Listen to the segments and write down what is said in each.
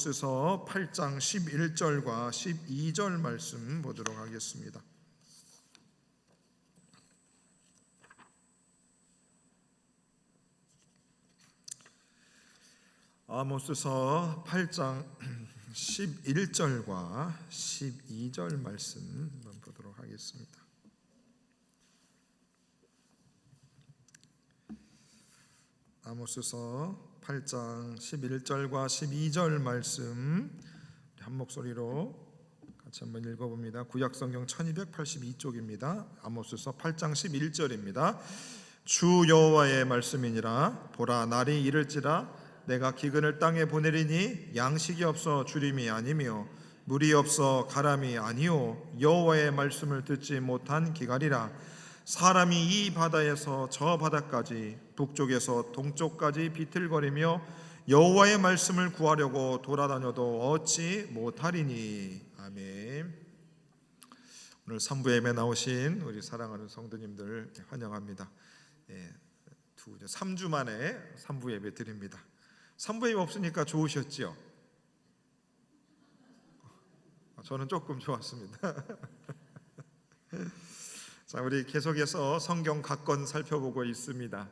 아모스서 8장 11절과 12절 말씀 보도록 하겠습니다. 아모스서 8장 11절과 12절 말씀 보도록 하겠습니다. 아모스서 8장 11절과 12절 말씀 한 목소리로 같이 한번 읽어봅니다. 구약성경 1282쪽입니다. 아모스서 8장 11절입니다. 주 여호와의 말씀이니라. 보라, 날이 이를지라 내가 기근을 땅에 보내리니 양식이 없어 주림이 아니며 물이 없어 가람이 아니요 여호와의 말씀을 듣지 못한 기갈이라. 사람이 이 바다에서 저 바다까지 북쪽에서 동쪽까지 비틀거리며 여호와의 말씀을 구하려고 돌아다녀도 얻지 못하리니. 아멘. 오늘 3부 예배 나오신 우리 사랑하는 성도님들 환영합니다. 3주 만에 3부 예배 드립니다. 3부 예배 없으니까 좋으셨지요? 저는 조금 좋았습니다. 자, 우리 계속해서 성경 각권 살펴보고 있습니다.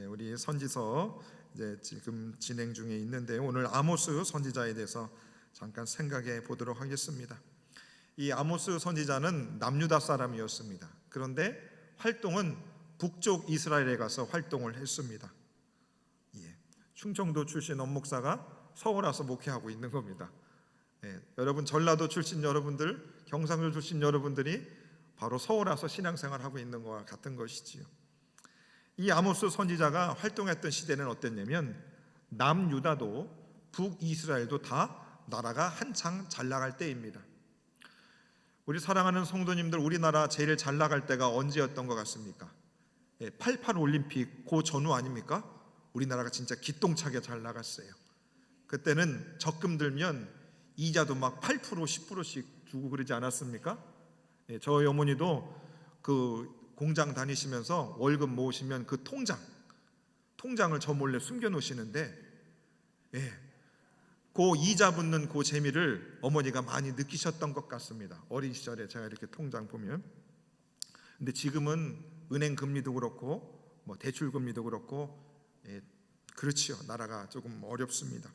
우리 선지서 이제 지금 진행 중에 있는데 오늘 아모스 선지자에 대해서 잠깐 생각해 보도록 하겠습니다. 이 아모스 선지자는 남유다 사람이었습니다. 그런데 활동은 북쪽 이스라엘에 가서 활동을 했습니다. 충청도 출신 원목사가 서울 와서 목회하고 있는 겁니다. 여러분 전라도 출신 여러분들, 경상도 출신 여러분들이 바로 서울 와서 신앙생활하고 있는 것과 같은 것이지요. 이 아모스 선지자가 활동했던 시대는 어땠냐면 남유다도 북이스라엘도 다 나라가 한창 잘 나갈 때입니다. 우리 사랑하는 성도님들, 우리나라 제일 잘 나갈 때가 언제였던 것 같습니까? 88 올림픽 그 전후 아닙니까? 우리나라가 진짜 기똥차게 잘 나갔어요. 그때는 적금 들면 이자도 막 8% 10%씩 주고 그러지 않았습니까? 저희 어머니도 그 공장 다니시면서 월급 모으시면 그 통장을 저 몰래 숨겨 놓으시는데 그 이자 붙는 그 재미를 어머니가 많이 느끼셨던 것 같습니다. 어린 시절에 제가 이렇게 통장 보면. 근데 지금은 은행 금리도 그렇고 뭐 대출 금리도 그렇고 그렇지요. 나라가 조금 어렵습니다.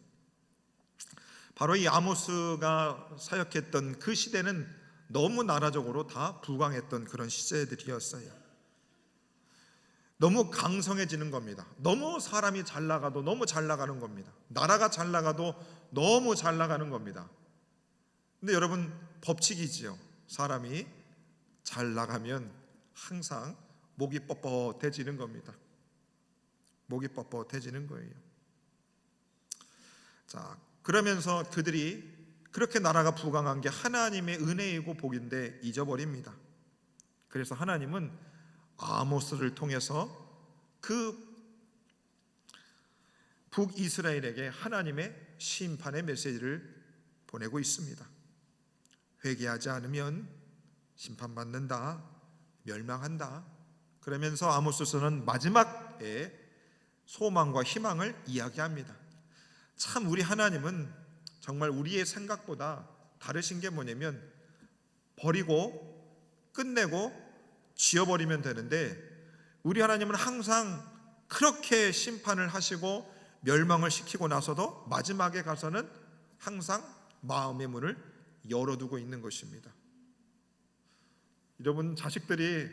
바로 이 아모스가 사역했던 그 시대는 너무 나라적으로 다 부강했던 그런 시대들이었어요. 너무 강성해지는 겁니다. 너무 사람이 잘 나가도 너무 잘 나가는 겁니다. 나라가 잘 나가도 너무 잘 나가는 겁니다. 근데 여러분, 법칙이지요. 사람이 잘 나가면 항상 목이 뻣뻣해지는 겁니다. 목이 뻣뻣해지는 거예요. 자, 그러면서 그들이 그렇게 나라가 부강한 게 하나님의 은혜이고 복인데 잊어버립니다. 그래서 하나님은 아모스를 통해서 그 북이스라엘에게 하나님의 심판의 메시지를 보내고 있습니다. 회개하지 않으면 심판받는다, 멸망한다. 그러면서 아모스서는 마지막에 소망과 희망을 이야기합니다. 참 우리 하나님은 정말 우리의 생각보다 다르신 게 뭐냐면 버리고 끝내고 지워버리면 되는데 우리 하나님은 항상 그렇게 심판을 하시고 멸망을 시키고 나서도 마지막에 가서는 항상 마음의 문을 열어두고 있는 것입니다. 여러분, 자식들이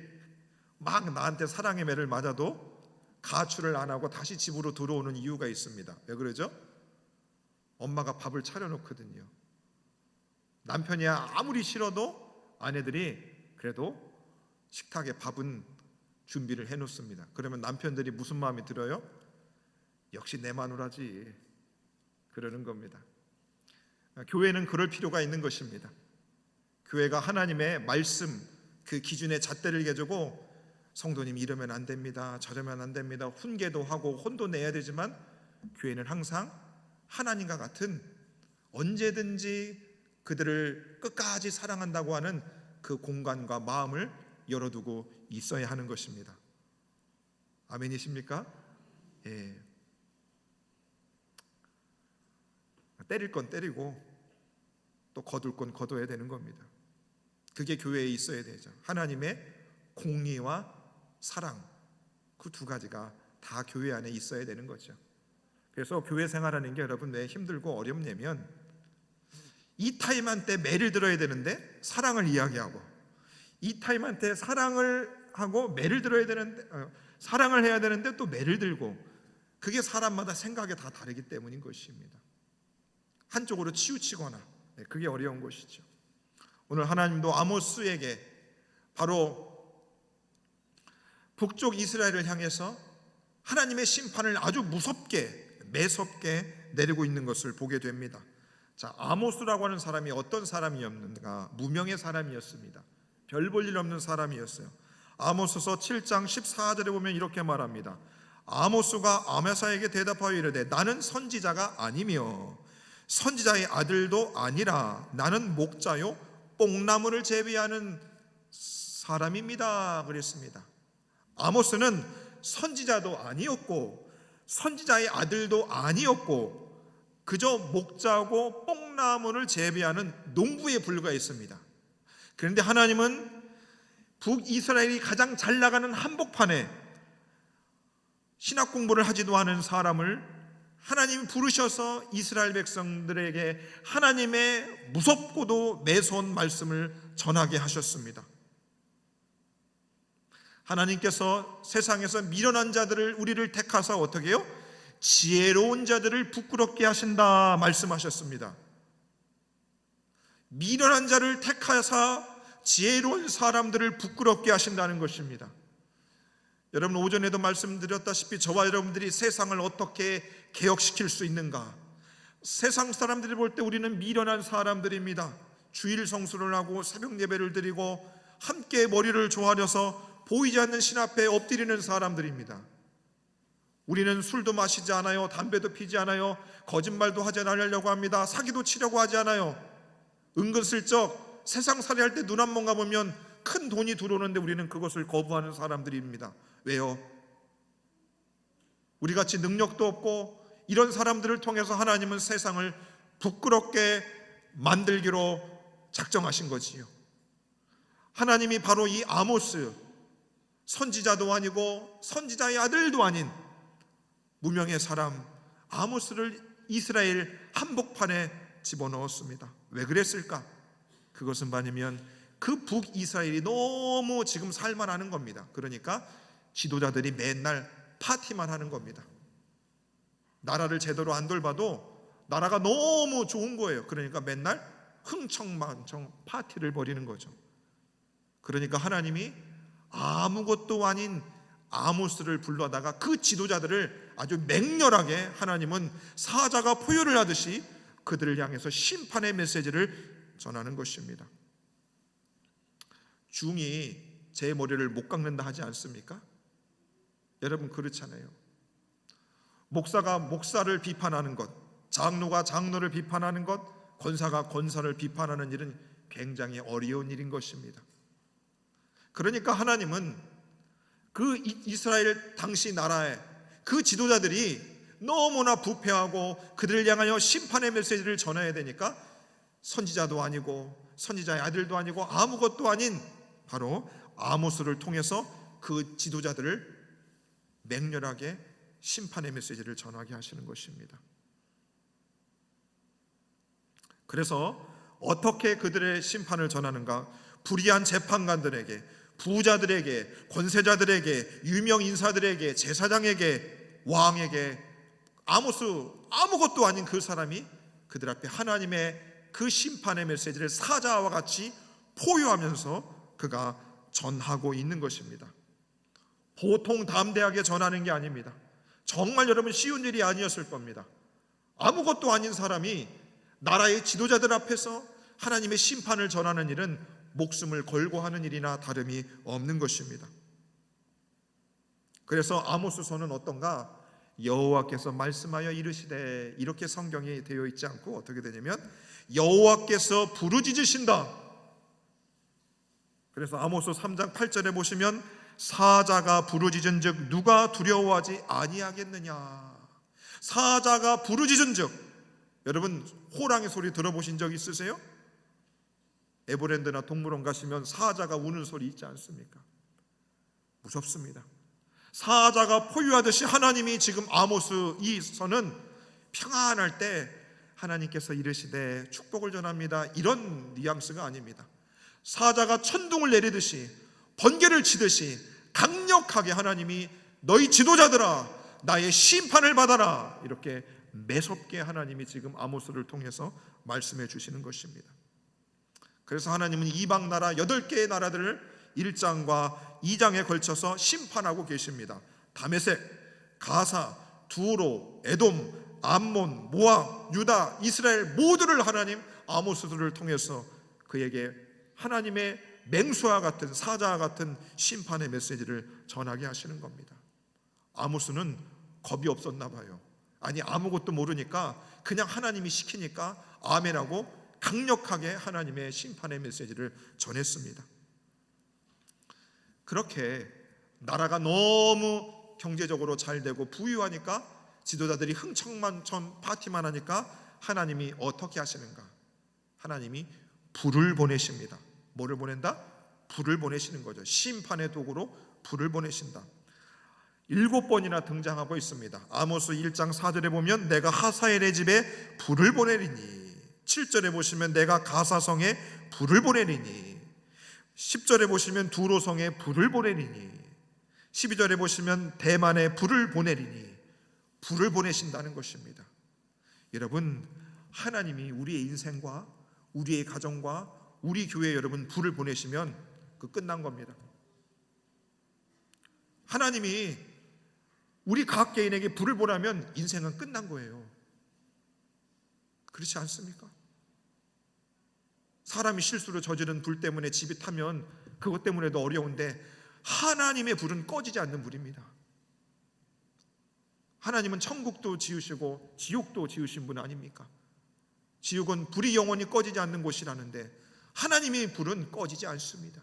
막 나한테 사랑의 매를 맞아도 가출을 안 하고 다시 집으로 들어오는 이유가 있습니다. 왜 그러죠? 엄마가 밥을 차려놓거든요. 남편이 아무리 싫어도 아내들이 그래도 식탁에 밥은 준비를 해놓습니다. 그러면 남편들이 무슨 마음이 들어요? 역시 내 마누라지, 그러는 겁니다. 교회는 그럴 필요가 있는 것입니다. 교회가 하나님의 말씀 그 기준에 잣대를 개주고 성도님 이러면 안 됩니다, 저러면 안 됩니다, 훈계도 하고 혼도 내야 되지만 교회는 항상 하나님과 같은 언제든지 그들을 끝까지 사랑한다고 하는 그 공간과 마음을 열어두고 있어야 하는 것입니다. 아멘이십니까? 때릴 건 때리고 또 거둘 건 거둬야 되는 겁니다. 그게 교회에 있어야 되죠. 하나님의 공의와 사랑, 그 두 가지가 다 교회 안에 있어야 되는 거죠. 그래서 교회 생활하는 게 여러분 왜 힘들고 어렵냐면 이 타임한 때 매를 들어야 되는데 사랑을 이야기하고, 이 타임한 때 사랑을 하고 매를 들어야 되는데 사랑을 해야 되는데 또 매를 들고, 그게 사람마다 생각이 다 다르기 때문인 것입니다. 한쪽으로 치우치거나 그게 어려운 것이죠. 오늘 하나님도 아모스에게 바로 북쪽 이스라엘을 향해서 하나님의 심판을 아주 무섭게 매섭게 내리고 있는 것을 보게 됩니다. 자, 아모스라고 하는 사람이 어떤 사람이었는가? 무명의 사람이었습니다. 별 볼 일 없는 사람이었어요. 아모스서 7장 14절에 보면 이렇게 말합니다. 아모스가 아메사에게 대답하여 이르되 나는 선지자가 아니며 선지자의 아들도 아니라 나는 목자요 뽕나무를 재배하는 사람입니다. 그랬습니다. 아모스는 선지자도 아니었고 선지자의 아들도 아니었고 그저 목자고 뽕나무를 재배하는 농부에 불과했습니다. 그런데 하나님은 북이스라엘이 가장 잘 나가는 한복판에 신학 공부를 하지도 않은 사람을 하나님이 부르셔서 이스라엘 백성들에게 하나님의 무섭고도 매서운 말씀을 전하게 하셨습니다. 하나님께서 세상에서 미련한 자들을 우리를 택하사 어떻게 해요? 지혜로운 자들을 부끄럽게 하신다 말씀하셨습니다. 미련한 자를 택하사 지혜로운 사람들을 부끄럽게 하신다는 것입니다. 여러분 오전에도 말씀드렸다시피 저와 여러분들이 세상을 어떻게 개혁시킬 수 있는가? 세상 사람들이 볼 때 우리는 미련한 사람들입니다. 주일 성수를 하고 새벽 예배를 드리고 함께 머리를 조아려서 보이지 않는 신 앞에 엎드리는 사람들입니다. 우리는 술도 마시지 않아요. 담배도 피지 않아요. 거짓말도 하지 않으려고 합니다. 사기도 치려고 하지 않아요. 은근슬쩍 세상 살이할 때 눈 한 번 가보면 큰 돈이 들어오는데 우리는 그것을 거부하는 사람들입니다. 왜요? 우리같이 능력도 없고 이런 사람들을 통해서 하나님은 세상을 부끄럽게 만들기로 작정하신 거지요. 하나님이 바로 이 아모스, 선지자도 아니고 선지자의 아들도 아닌 무명의 사람 아모스를 이스라엘 한복판에 집어넣었습니다. 왜 그랬을까? 그것은 뭐냐면 그 북이스라엘이 너무 지금 살만하는 겁니다. 그러니까 지도자들이 맨날 파티만 하는 겁니다. 나라를 제대로 안 돌봐도 나라가 너무 좋은 거예요. 그러니까 맨날 흥청망청 파티를 벌이는 거죠. 그러니까 하나님이 아무것도 아닌 아모스를 불러다가 그 지도자들을 아주 맹렬하게 하나님은 사자가 포효를 하듯이 그들을 향해서 심판의 메시지를 전하는 것입니다. 중이 제 머리를 못 깎는다 하지 않습니까? 여러분 그렇잖아요. 목사가 목사를 비판하는 것, 장로가 장로를 비판하는 것, 권사가 권사를 비판하는 일은 굉장히 어려운 일인 것입니다. 그러니까 하나님은 그 이스라엘 당시 나라의 그 지도자들이 너무나 부패하고 그들을 향하여 심판의 메시지를 전해야 되니까 선지자도 아니고 선지자의 아들도 아니고 아무것도 아닌 바로 아모스를 통해서 그 지도자들을 맹렬하게 심판의 메시지를 전하게 하시는 것입니다. 그래서 어떻게 그들의 심판을 전하는가? 불의한 재판관들에게, 부자들에게, 권세자들에게, 유명 인사들에게, 제사장에게, 왕에게 아모스 아무것도 아닌 그 사람이 그들 앞에 하나님의 그 심판의 메시지를 사자와 같이 포효하면서 그가 전하고 있는 것입니다. 보통 담대하게 전하는 게 아닙니다. 정말 여러분 쉬운 일이 아니었을 겁니다. 아무것도 아닌 사람이 나라의 지도자들 앞에서 하나님의 심판을 전하는 일은 목숨을 걸고 하는 일이나 다름이 없는 것입니다. 그래서 아모스서는 어떤가? 여호와께서 말씀하여 이르시되, 이렇게 성경이 되어 있지 않고 어떻게 되냐면 여호와께서 부르짖으신다. 그래서 아모스 3장 8절에 보시면 사자가 부르짖은즉 누가 두려워하지 아니하겠느냐. 사자가 부르짖은즉 여러분 호랑이 소리 들어보신 적 있으세요? 에버랜드나 동물원 가시면 사자가 우는 소리 있지 않습니까? 무섭습니다. 사자가 포효하듯이 하나님이 지금 아모스 이 선은 평안할 때 하나님께서 이르시되 축복을 전합니다, 이런 뉘앙스가 아닙니다. 사자가 천둥을 내리듯이 번개를 치듯이 강력하게 하나님이 너희 지도자들아 나의 심판을 받아라, 이렇게 매섭게 하나님이 지금 아모스를 통해서 말씀해 주시는 것입니다. 그래서 하나님은 이방 나라 8개의 나라들을 1장과 2장에 걸쳐서 심판하고 계십니다. 다메섹, 가사, 두로, 에돔, 암몬, 모압, 유다, 이스라엘 모두를 하나님 아모스들을 통해서 그에게 하나님의 맹수와 같은 사자와 같은 심판의 메시지를 전하게 하시는 겁니다. 아모스는 겁이 없었나 봐요. 아니 아무것도 모르니까 그냥 하나님이 시키니까 아멘하고 강력하게 하나님의 심판의 메시지를 전했습니다. 그렇게 나라가 너무 경제적으로 잘 되고 부유하니까 지도자들이 흥청만청 파티만 하니까 하나님이 어떻게 하시는가? 하나님이 불을 보내십니다. 뭐를 보낸다? 불을 보내시는 거죠. 심판의 도구로 불을 보내신다. 7번이나 등장하고 있습니다. 아모스 1장 4절에 보면 내가 하사엘의 집에 불을 보내리니, 7절에 보시면 내가 가사성에 불을 보내리니, 10절에 보시면 두로성에 불을 보내리니, 12절에 보시면 대만에 불을 보내리니, 불을 보내신다는 것입니다. 여러분, 하나님이 우리의 인생과 우리의 가정과 우리 교회에 여러분 불을 보내시면 그 끝난 겁니다. 하나님이 우리 각 개인에게 불을 보내면 인생은 끝난 거예요. 그렇지 않습니까? 사람이 실수로 저지른 불 때문에 집이 타면 그것 때문에도 어려운데 하나님의 불은 꺼지지 않는 불입니다. 하나님은 천국도 지으시고 지옥도 지으신 분 아닙니까? 지옥은 불이 영원히 꺼지지 않는 곳이라는데 하나님의 불은 꺼지지 않습니다.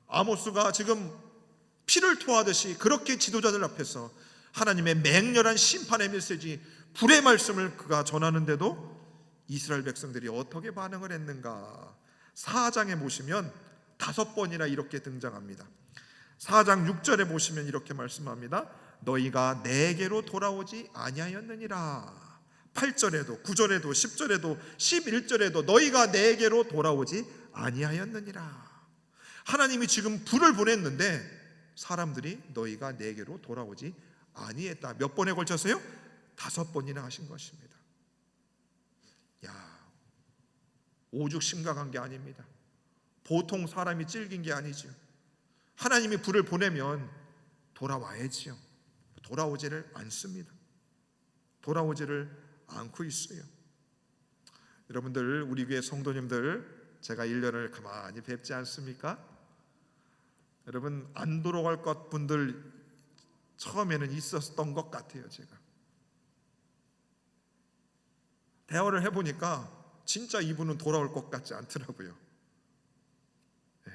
아모스가 지금 피를 토하듯이 그렇게 지도자들 앞에서 하나님의 맹렬한 심판의 메시지, 불의 말씀을 그가 전하는데도 이스라엘 백성들이 어떻게 반응을 했는가? 4장에 보시면 5번이나 이렇게 등장합니다. 4장 6절에 보시면 이렇게 말씀합니다. 너희가 내게로 돌아오지 아니하였느니라. 8절에도 9절에도 10절에도 11절에도 너희가 내게로 돌아오지 아니하였느니라. 하나님이 지금 불을 보냈는데 사람들이 너희가 내게로 돌아오지 아니했다. 몇 번에 걸쳐서요? 5번이나 하신 것입니다. 야, 오죽 심각한 게 아닙니다. 보통 사람이 찔긴 게 아니죠. 하나님이 불을 보내면 돌아와야지요. 돌아오지를 않습니다. 돌아오지를 않고 있어요. 여러분들, 우리 교회 성도님들, 제가 1년을 가만히 뵙지 않습니까? 여러분, 안 돌아갈 것 분들 처음에는 있었던 것 같아요. 제가 대화를 해보니까 진짜 이분은 돌아올 것 같지 않더라고요. 네.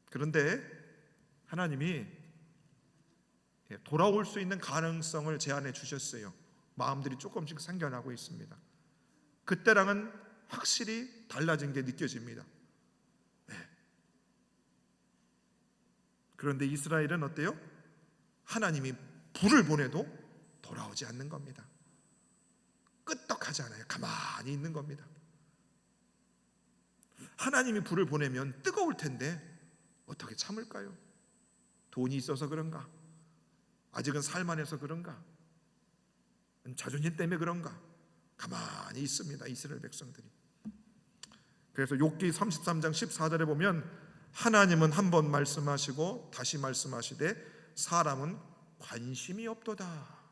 그런데 하나님이 돌아올 수 있는 가능성을 제안해 주셨어요. 마음들이 조금씩 생겨나고 있습니다. 그때랑은 확실히 달라진 게 느껴집니다. 네. 그런데 이스라엘은 어때요? 하나님이 불을 보내도 돌아오지 않는 겁니다. 끄떡하지 않아요. 가만히 있는 겁니다. 하나님이 불을 보내면 뜨거울 텐데 어떻게 참을까요? 돈이 있어서 그런가? 아직은 살만해서 그런가? 자존심 때문에 그런가? 가만히 있습니다. 이스라엘 백성들이. 그래서 욥기 33장 14절에 보면 하나님은 한 번 말씀하시고 다시 말씀하시되 사람은 관심이 없도다.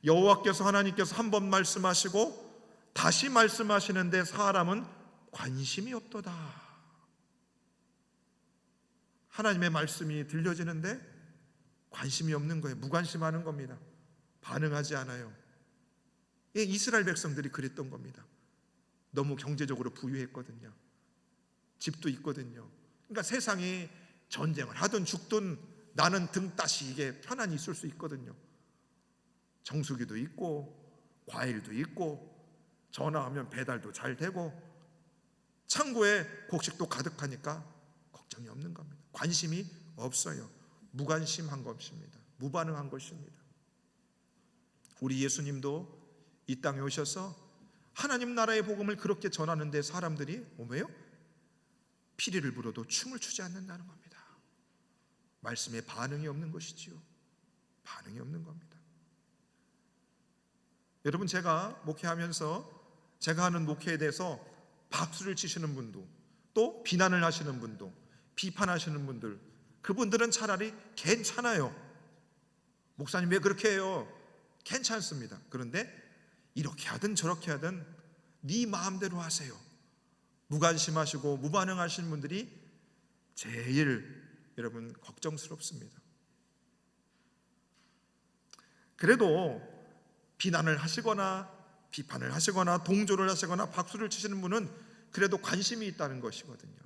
여호와께서 하나님께서 한 번 말씀하시고 다시 말씀하시는데 사람은 관심이 없도다. 하나님의 말씀이 들려지는데 관심이 없는 거예요. 무관심하는 겁니다. 반응하지 않아요. 이스라엘 백성들이 그랬던 겁니다. 너무 경제적으로 부유했거든요. 집도 있거든요. 그러니까 세상에 전쟁을 하든 죽든 나는 등 따시 이게 편안히 있을 수 있거든요. 정수기도 있고 과일도 있고 전화하면 배달도 잘 되고 창고에 곡식도 가득하니까 걱정이 없는 겁니다. 관심이 없어요. 무관심한 것입니다. 무반응한 것입니다. 우리 예수님도 이 땅에 오셔서 하나님 나라의 복음을 그렇게 전하는데 사람들이 왜요? 피리를 불어도 춤을 추지 않는다는 겁니다. 말씀에 반응이 없는 것이지요. 반응이 없는 겁니다. 여러분, 제가 목회하면서 제가 하는 목회에 대해서 박수를 치시는 분도 또 비난을 하시는 분도 비판하시는 분들, 그분들은 차라리 괜찮아요. 목사님 왜 그렇게 해요? 괜찮습니다. 그런데 이렇게 하든 저렇게 하든 네 마음대로 하세요. 무관심하시고 무반응하시는 분들이 제일 여러분 걱정스럽습니다. 그래도 비난을 하시거나 비판을 하시거나 동조를 하시거나 박수를 치시는 분은 그래도 관심이 있다는 것이거든요.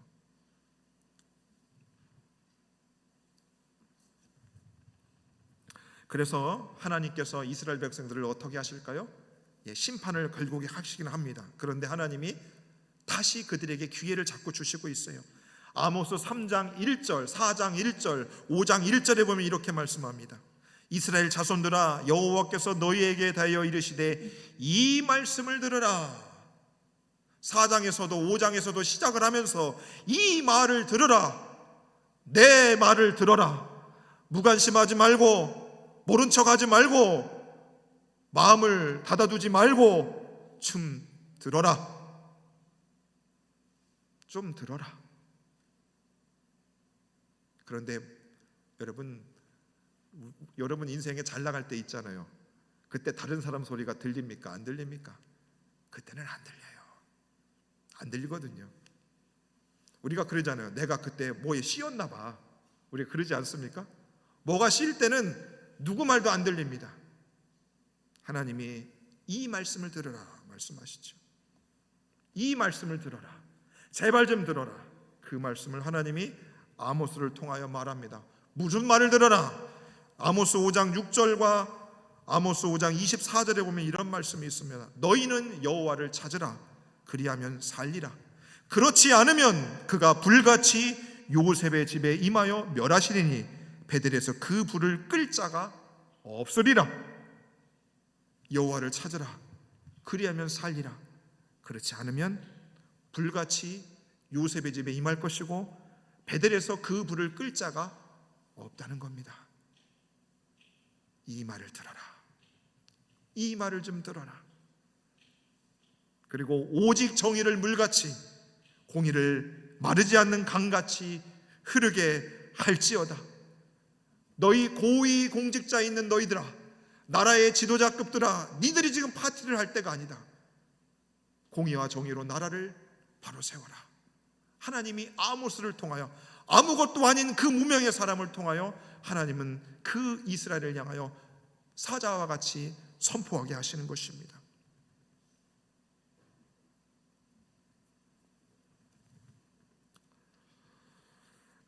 그래서 하나님께서 이스라엘 백성들을 어떻게 하실까요? 심판을 결국에 하시긴 합니다. 그런데 하나님이 다시 그들에게 기회를 자꾸 주시고 있어요. 아모스 3장 1절, 4장 1절, 5장 1절에 보면 이렇게 말씀합니다. 이스라엘 자손들아, 여호와께서 너희에게 대하여 이르시되 이 말씀을 들으라. 4장에서도 5장에서도 시작을 하면서 이 말을 들으라. 내 말을 들어라. 무관심하지 말고 모른 척하지 말고 마음을 닫아두지 말고 좀 들어라. 좀 들어라. 그런데 여러분 인생에 잘 나갈 때 있잖아요. 그때 다른 사람 소리가 들립니까? 안 들립니까? 그때는 안 들려요. 안 들리거든요. 우리가 그러잖아요. 내가 그때 뭐에 씌였나 봐. 우리가 그러지 않습니까? 뭐가 씌일 때는 누구 말도 안 들립니다. 하나님이 이 말씀을 들어라 말씀하시죠. 이 말씀을 들어라. 제발 좀 들어라. 그 말씀을 하나님이 아모스를 통하여 말합니다. 무슨 말을 들어라? 아모스 5장 6절과 아모스 5장 24절에 보면 이런 말씀이 있습니다. 너희는 여호와를 찾으라. 그리하면 살리라. 그렇지 않으면 그가 불같이 요셉의 집에 임하여 멸하시리니 베델에서 그 불을 끌 자가 없으리라. 여호와를 찾으라. 그리하면 살리라. 그렇지 않으면 불같이 요셉의 집에 임할 것이고 베델에서 그 불을 끌 자가 없다는 겁니다. 이 말을 들어라. 이 말을 좀 들어라. 그리고 오직 정의를 물같이 공의를 마르지 않는 강같이 흐르게 할지어다. 너희 고위 공직자에 있는 너희들아, 나라의 지도자급들아, 니들이 지금 파티를 할 때가 아니다. 공의와 정의로 나라를 바로 세워라. 하나님이 아모스를 통하여, 아무것도 아닌 그 무명의 사람을 통하여 하나님은 그 이스라엘을 향하여 사자와 같이 선포하게 하시는 것입니다.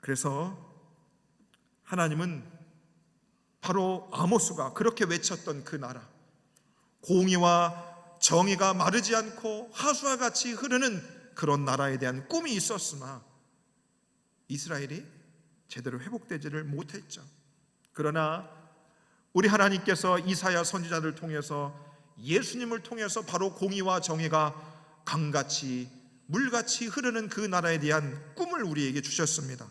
그래서 하나님은 바로 아모스가 그렇게 외쳤던 그 나라, 공의와 정의가 마르지 않고 하수와 같이 흐르는 그런 나라에 대한 꿈이 있었으나 이스라엘이 제대로 회복되지를 못했죠. 그러나 우리 하나님께서 이사야 선지자를 통해서, 예수님을 통해서 바로 공의와 정의가 강같이 물같이 흐르는 그 나라에 대한 꿈을 우리에게 주셨습니다.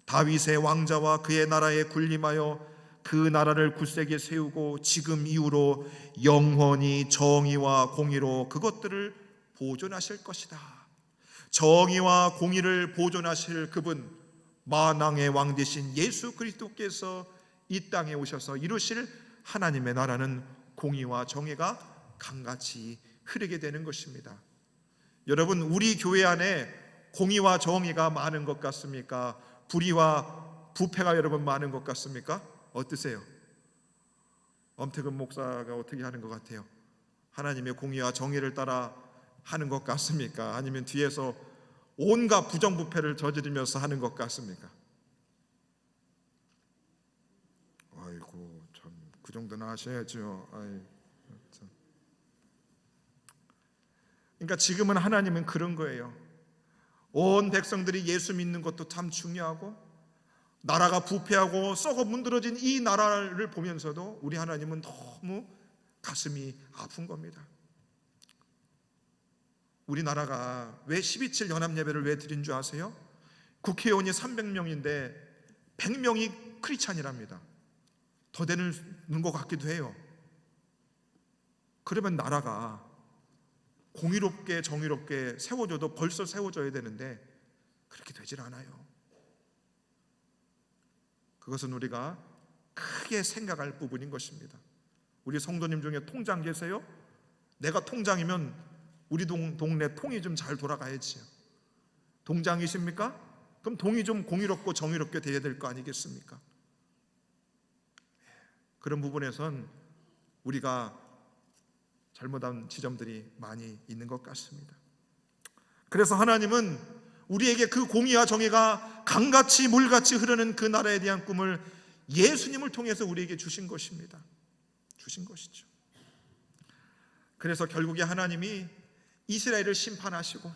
다윗의 왕자와 그의 나라에 군림하여 그 나라를 굳세게 세우고 지금 이후로 영원히 정의와 공의로 그것들을 보존하실 것이다. 정의와 공의를 보존하실 그분, 만왕의 왕 되신 예수 그리스도께서 이 땅에 오셔서 이루실 하나님의 나라는 공의와 정의가 강같이 흐르게 되는 것입니다. 여러분, 우리 교회 안에 공의와 정의가 많은 것 같습니까? 불의와 부패가 여러분 많은 것 같습니까? 어떠세요? 엄태근 목사가 어떻게 하는 것 같아요? 하나님의 공의와 정의를 따라 하는 것 같습니까? 아니면 뒤에서 온갖 부정부패를 저지르면서 하는 것 같습니까? 아이고, 참 그 정도는 아셔야죠. 참. 그러니까 지금은 하나님은 그런 거예요. 온 백성들이 예수 믿는 것도 참 중요하고, 나라가 부패하고 썩어 문드러진 이 나라를 보면서도 우리 하나님은 너무 가슴이 아픈 겁니다. 우리나라가 왜 12.7 연합예배를 왜 드린 줄 아세요? 국회의원이 300명인데 100명이 크리스찬이랍니다. 더 되는 것 같기도 해요. 그러면 나라가 공의롭게 정의롭게 세워져도 벌써 세워져야 되는데 그렇게 되질 않아요. 그것은 우리가 크게 생각할 부분인 것입니다. 우리 성도님 중에 통장 계세요? 내가 통장이면 우리 동네 통이 좀 잘 돌아가야지요. 동장이십니까? 그럼 동이 좀 공의롭고 정의롭게 돼야 될 거 아니겠습니까? 그런 부분에선 우리가 잘못한 지점들이 많이 있는 것 같습니다. 그래서 하나님은 우리에게 그 공의와 정의가 강같이 물같이 흐르는 그 나라에 대한 꿈을 예수님을 통해서 우리에게 주신 것입니다. 주신 것이죠. 그래서 결국에 하나님이 이스라엘을 심판하시고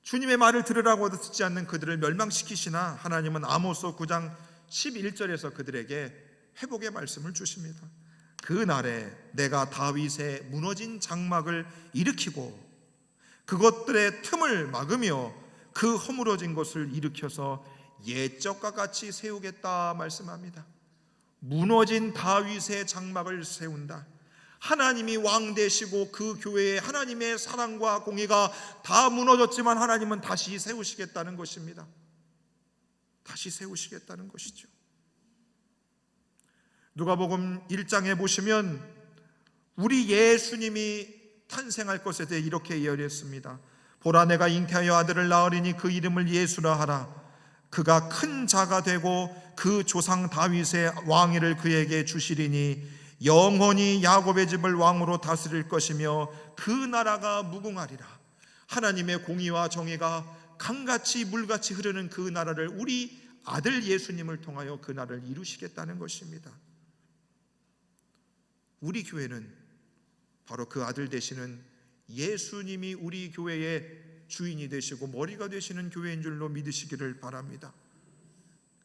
주님의 말을 들으라고 듣지 않는 그들을 멸망시키시나, 하나님은 아모스 9장 11절에서 그들에게 회복의 말씀을 주십니다. 그 날에 내가 다윗의 무너진 장막을 일으키고 그것들의 틈을 막으며 그 허물어진 것을 일으켜서 옛적과 같이 세우겠다 말씀합니다. 무너진 다윗의 장막을 세운다. 하나님이 왕 되시고 그 교회에 하나님의 사랑과 공의가 다 무너졌지만 하나님은 다시 세우시겠다는 것입니다. 다시 세우시겠다는 것이죠. 누가복음 1장에 보시면 우리 예수님이 탄생할 것에 대해 이렇게 예언했습니다. 보라, 내가 잉태하여 아들을 낳으리니 그 이름을 예수라 하라. 그가 큰 자가 되고 그 조상 다윗의 왕위를 그에게 주시리니 영원히 야곱의 집을 왕으로 다스릴 것이며 그 나라가 무궁하리라. 하나님의 공의와 정의가 강같이 물같이 흐르는 그 나라를 우리 아들 예수님을 통하여 그 나라를 이루시겠다는 것입니다. 우리 교회는 바로 그 아들 되시는 예수님이 우리 교회의 주인이 되시고 머리가 되시는 교회인 줄로 믿으시기를 바랍니다.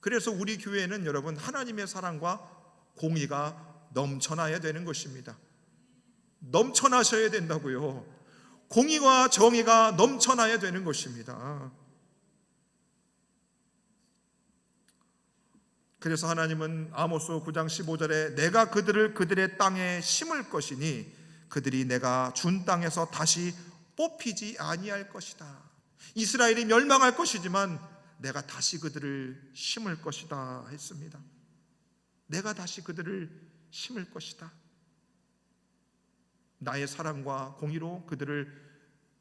그래서 우리 교회는 여러분 하나님의 사랑과 공의가 넘쳐나야 되는 것입니다. 넘쳐나셔야 된다고요. 공의와 정의가 넘쳐나야 되는 것입니다. 그래서 하나님은 아모스 9장 15절에 내가 그들을 그들의 땅에 심을 것이니 그들이 내가 준 땅에서 다시 뽑히지 아니할 것이다. 이스라엘이 멸망할 것이지만 내가 다시 그들을 심을 것이다 했습니다. 내가 다시 그들을 심을 것이다. 나의 사랑과 공의로 그들을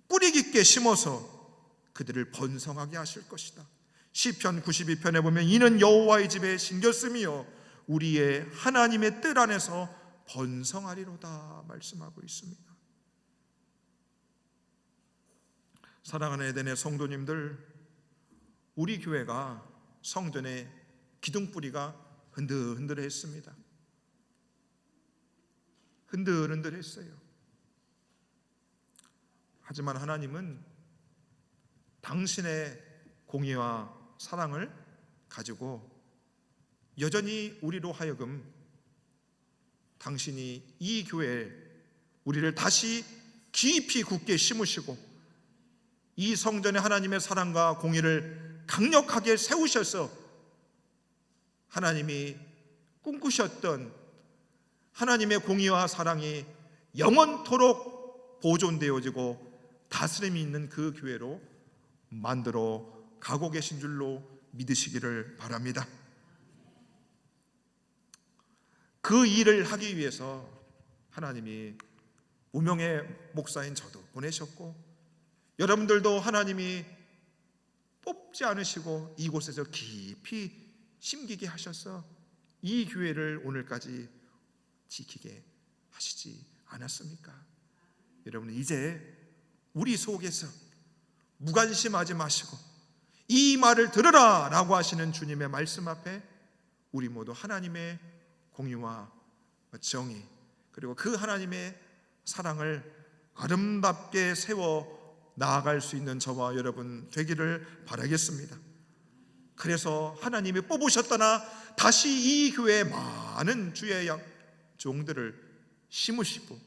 뿌리 깊게 심어서 그들을 번성하게 하실 것이다. 시편 92편에 보면 이는 여호와의 집에 심겼으며 우리의 하나님의 뜰 안에서 번성하리로다 말씀하고 있습니다. 사랑하는 에덴의 성도님들, 우리 교회가 성전의 기둥뿌리가 흔들흔들했습니다. 흔들흔들했어요. 하지만 하나님은 당신의 공의와 사랑을 가지고 여전히 우리로 하여금 당신이 이 교회에 우리를 다시 깊이 굳게 심으시고 이 성전에 하나님의 사랑과 공의를 강력하게 세우셔서 하나님이 꿈꾸셨던 하나님의 공의와 사랑이 영원토록 보존되어지고 다스림이 있는 그 교회로 만들어 가고 계신 줄로 믿으시기를 바랍니다. 그 일을 하기 위해서 하나님이 무명의 목사인 저도 보내셨고 여러분들도 하나님이 뽑지 않으시고 이곳에서 깊이 심기게 하셔서 이 교회를 오늘까지 지키게 하시지 않았습니까? 여러분, 이제 우리 속에서 무관심하지 마시고 이 말을 들으라 라고 하시는 주님의 말씀 앞에 우리 모두 하나님의 공의와 정의, 그리고 그 하나님의 사랑을 아름답게 세워 나아갈 수 있는 저와 여러분 되기를 바라겠습니다. 그래서 하나님이 뽑으셨다나 다시 이 교회에 많은 주의 종들을 심으시고,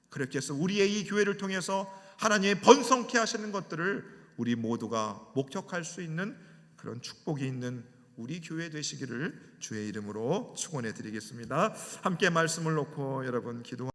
그렇게 해서 우리의 이 교회를 통해서 하나님의 번성케 하시는 것들을 우리 모두가 목격할 수 있는 그런 축복이 있는 우리 교회 되시기를 주의 이름으로 축원해 드리겠습니다. 함께 말씀을 놓고 여러분 기도